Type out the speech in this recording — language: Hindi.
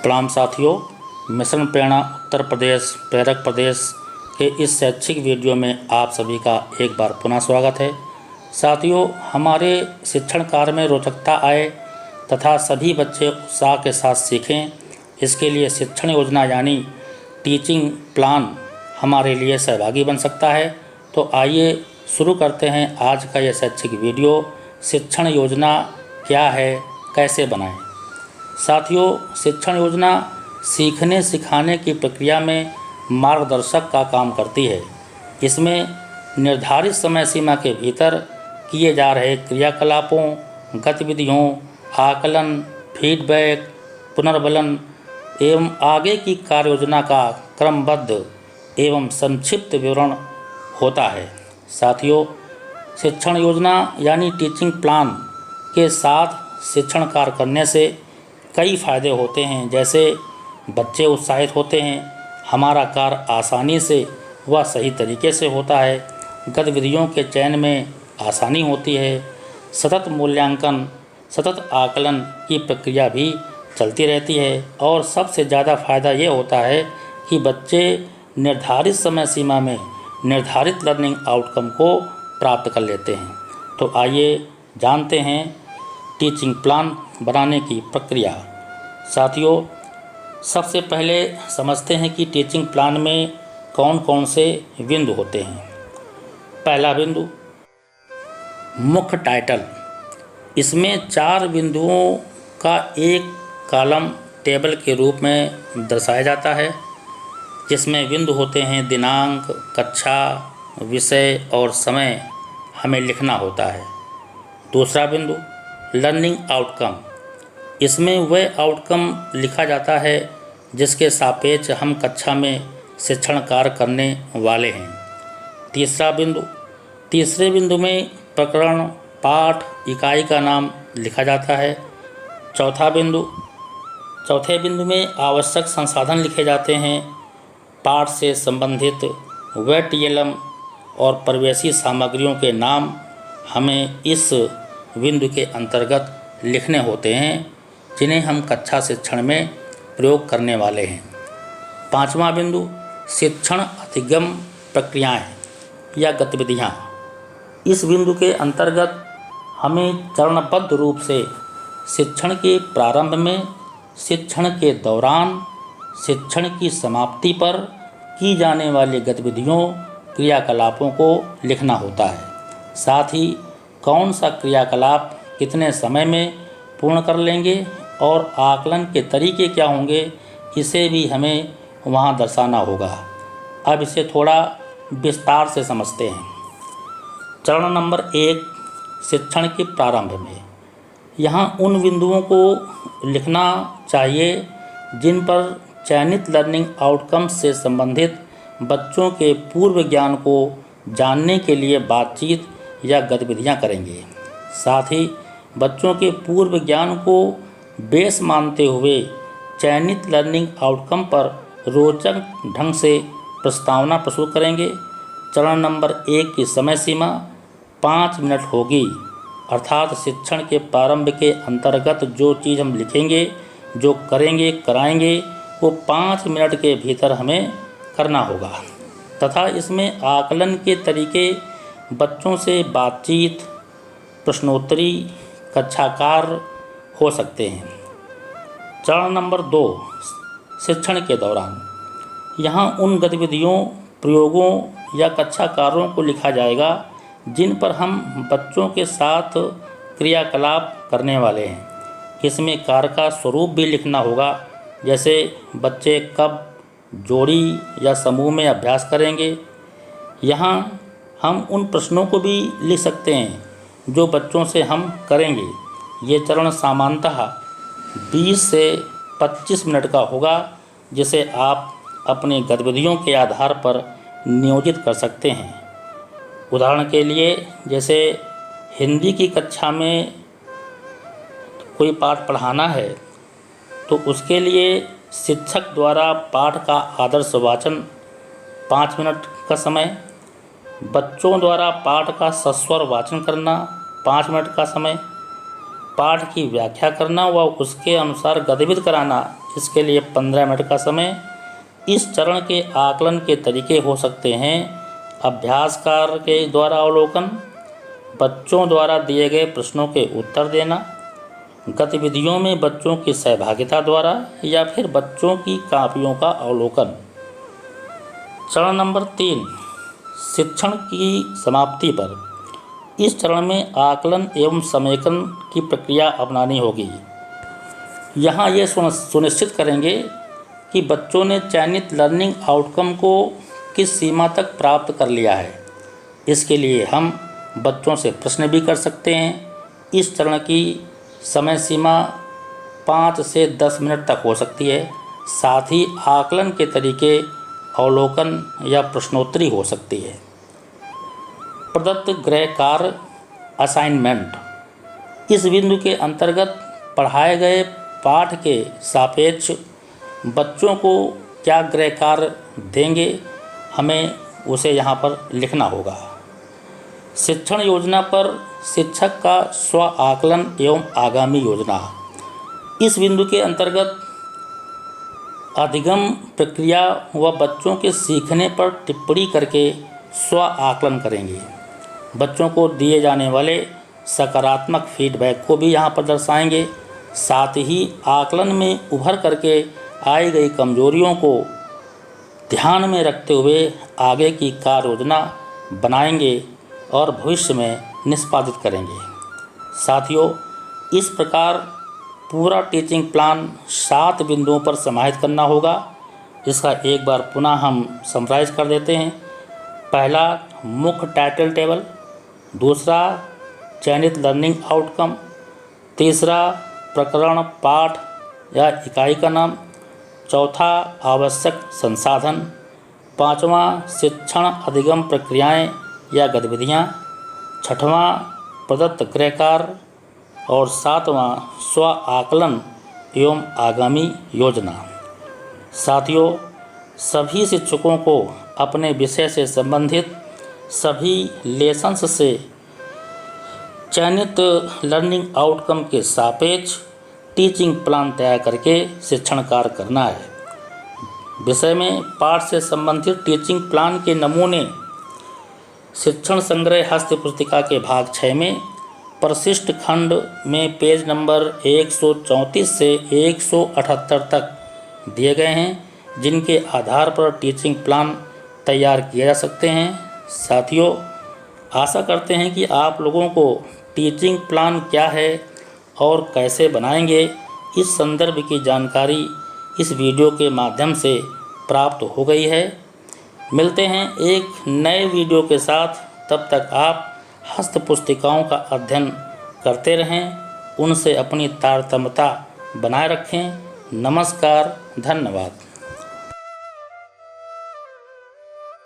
प्रणाम साथियों, मिशन प्रेरणा उत्तर प्रदेश प्रेरक प्रदेश के इस शैक्षिक वीडियो में आप सभी का एक बार पुनः स्वागत है। साथियों, हमारे शिक्षण कार्य में रोचकता आए तथा सभी बच्चे उत्साह के साथ सीखें, इसके लिए शिक्षण योजना यानी टीचिंग प्लान हमारे लिए सहभागी बन सकता है। तो आइए शुरू करते हैं आज का यह शैक्षिक वीडियो। शिक्षण योजना क्या है, कैसे बनाएं। साथियों, शिक्षण योजना सीखने सिखाने की प्रक्रिया में मार्गदर्शक का काम करती है। इसमें निर्धारित समय सीमा के भीतर किए जा रहे क्रियाकलापों, गतिविधियों, आकलन, फीडबैक, पुनर्बलन एवं आगे की कार्य योजना का क्रमबद्ध एवं संक्षिप्त विवरण होता है। साथियों, शिक्षण योजना यानी टीचिंग प्लान के साथ शिक्षण कार्य करने से कई फ़ायदे होते हैं, जैसे बच्चे उत्साहित होते हैं, हमारा कार्य आसानी से व सही तरीके से होता है, गतिविधियों के चयन में आसानी होती है, सतत मूल्यांकन, सतत आकलन की प्रक्रिया भी चलती रहती है और सबसे ज़्यादा फ़ायदा ये होता है कि बच्चे निर्धारित समय सीमा में निर्धारित लर्निंग आउटकम को प्राप्त कर लेते हैं। तो आइए जानते हैं टीचिंग प्लान बनाने की प्रक्रिया। साथियों, सबसे पहले समझते हैं कि टीचिंग प्लान में कौन कौन से बिंदु होते हैं। पहला बिंदु, मुख्य टाइटल। इसमें 4 बिंदुओं का एक कॉलम टेबल के रूप में दर्शाया जाता है, जिसमें बिंदु होते हैं दिनांक, कक्षा, विषय और समय हमें लिखना होता है। दूसरा बिंदु, लर्निंग आउटकम। इसमें वह आउटकम लिखा जाता है जिसके सापेक्ष हम कक्षा में शिक्षण कार्य करने वाले हैं। तीसरा बिंदु, तीसरे बिंदु में प्रकरण, पाठ, इकाई का नाम लिखा जाता है। चौथा बिंदु, चौथे बिंदु में आवश्यक संसाधन लिखे जाते हैं। पाठ से संबंधित वह TLM और प्रवेशी सामग्रियों के नाम हमें इस बिंदु के अंतर्गत लिखने होते हैं, जिन्हें हम कक्षा शिक्षण में प्रयोग करने वाले हैं। पांचवा बिंदु, शिक्षण अधिगम प्रक्रियाएं या गतिविधियां। इस बिंदु के अंतर्गत हमें चरणबद्ध रूप से शिक्षण के प्रारंभ में, शिक्षण के दौरान, शिक्षण की समाप्ति पर की जाने वाली गतिविधियों, क्रियाकलापों को लिखना होता है। साथ ही कौन सा क्रियाकलाप कितने समय में पूर्ण कर लेंगे और आकलन के तरीके क्या होंगे, इसे भी हमें वहाँ दर्शाना होगा। अब इसे थोड़ा विस्तार से समझते हैं। चरण नंबर 1, शिक्षण के प्रारंभ में यहाँ उन बिंदुओं को लिखना चाहिए जिन पर चयनित लर्निंग आउटकम से संबंधित बच्चों के पूर्व ज्ञान को जानने के लिए बातचीत या गतिविधियां करेंगे। साथ ही बच्चों के पूर्व ज्ञान को बेस मानते हुए चयनित लर्निंग आउटकम पर रोचक ढंग से प्रस्तावना प्रस्तुत करेंगे। चरण नंबर 1 की समय सीमा 5 मिनट होगी, अर्थात शिक्षण के प्रारंभ के अंतर्गत जो चीज़ हम लिखेंगे, जो करेंगे, कराएंगे, वो 5 मिनट के भीतर हमें करना होगा। तथा इसमें आकलन के तरीके बच्चों से बातचीत, प्रश्नोत्तरी, कक्षा कार्य हो सकते हैं। चरण नंबर 2, शिक्षण के दौरान यहाँ उन गतिविधियों, प्रयोगों या कक्षा कार्यों को लिखा जाएगा जिन पर हम बच्चों के साथ क्रियाकलाप करने वाले हैं। इसमें कार्य का स्वरूप भी लिखना होगा, जैसे बच्चे कब जोड़ी या समूह में अभ्यास करेंगे। यहाँ हम उन प्रश्नों को भी लिख सकते हैं जो बच्चों से हम करेंगे। ये चरण सामान्यतः 20 से 25 मिनट का होगा, जिसे आप अपनी गतिविधियों के आधार पर नियोजित कर सकते हैं। उदाहरण के लिए, जैसे हिंदी की कक्षा में कोई पाठ पढ़ाना है तो उसके लिए शिक्षक द्वारा पाठ का आदर्श वाचन 5 मिनट का समय, बच्चों द्वारा पाठ का सस्वर वाचन करना 5 मिनट का समय, पाठ की व्याख्या करना व उसके अनुसार गतिविधि कराना इसके लिए 15 मिनट का समय। इस चरण के आकलन के तरीके हो सकते हैं: अभ्यास कार्य के द्वारा अवलोकन, बच्चों द्वारा दिए गए प्रश्नों के उत्तर देना, गतिविधियों में बच्चों की सहभागिता द्वारा, या फिर बच्चों की कापियों का अवलोकन। चरण नंबर 3, शिक्षण की समाप्ति पर। इस चरण में आकलन एवं समेकन की प्रक्रिया अपनानी होगी। यहाँ ये सुनिश्चित करेंगे कि बच्चों ने चयनित लर्निंग आउटकम को किस सीमा तक प्राप्त कर लिया है। इसके लिए हम बच्चों से प्रश्न भी कर सकते हैं। इस चरण की समय सीमा 5 से 10 मिनट तक हो सकती है। साथ ही आकलन के तरीके अवलोकन या प्रश्नोत्तरी हो सकती है। प्रदत्त गृह कार्य असाइनमेंट। इस बिंदु के अंतर्गत पढ़ाए गए पाठ के सापेक्ष बच्चों को क्या गृह कार्य देंगे, हमें उसे यहाँ पर लिखना होगा। शिक्षण योजना पर शिक्षक का स्व आकलन एवं आगामी योजना। इस बिंदु के अंतर्गत अधिगम प्रक्रिया व बच्चों के सीखने पर टिप्पणी करके स्व आकलन करेंगे। बच्चों को दिए जाने वाले सकारात्मक फीडबैक को भी यहाँ पर दर्शाएंगे। साथ ही आकलन में उभर करके आई गई कमजोरियों को ध्यान में रखते हुए आगे की कार्य योजना बनाएंगे और भविष्य में निष्पादित करेंगे। साथियों, इस प्रकार पूरा टीचिंग प्लान 7 बिंदुओं पर समाहित करना होगा। इसका एक बार पुनः हम समराइज कर देते हैं। पहला, मुख्य टाइटल टेबल। दूसरा, चयनित लर्निंग आउटकम। तीसरा, प्रकरण, पाठ या इकाई का नाम। चौथा, आवश्यक संसाधन। पाँचवां, शिक्षण अधिगम प्रक्रियाएं या गतिविधियां। छठवां, प्रदत्त गृह कार्य। और सातवां, स्व आकलन एवं आगामी योजना। साथियों, सभी शिक्षकों को अपने विषय से संबंधित सभी लेसन्स से चयनित लर्निंग आउटकम के सापेक्ष टीचिंग प्लान तैयार करके शिक्षण कार्य करना है। विषय में पाठ से संबंधित टीचिंग प्लान के नमूने शिक्षण संग्रह हस्त पुस्तिका के भाग 6 में परिशिष्ट खंड में पेज नंबर 134 से 178 तक दिए गए हैं, जिनके आधार पर टीचिंग प्लान तैयार किए जा सकते हैं। साथियों, आशा करते हैं कि आप लोगों को टीचिंग प्लान क्या है और कैसे बनाएंगे, इस संदर्भ की जानकारी इस वीडियो के माध्यम से प्राप्त हो गई है। मिलते हैं एक नए वीडियो के साथ। तब तक आप हस्त पुस्तिकाओं का अध्ययन करते रहें, उनसे अपनी तारतम्यता बनाए रखें। नमस्कार, धन्यवाद।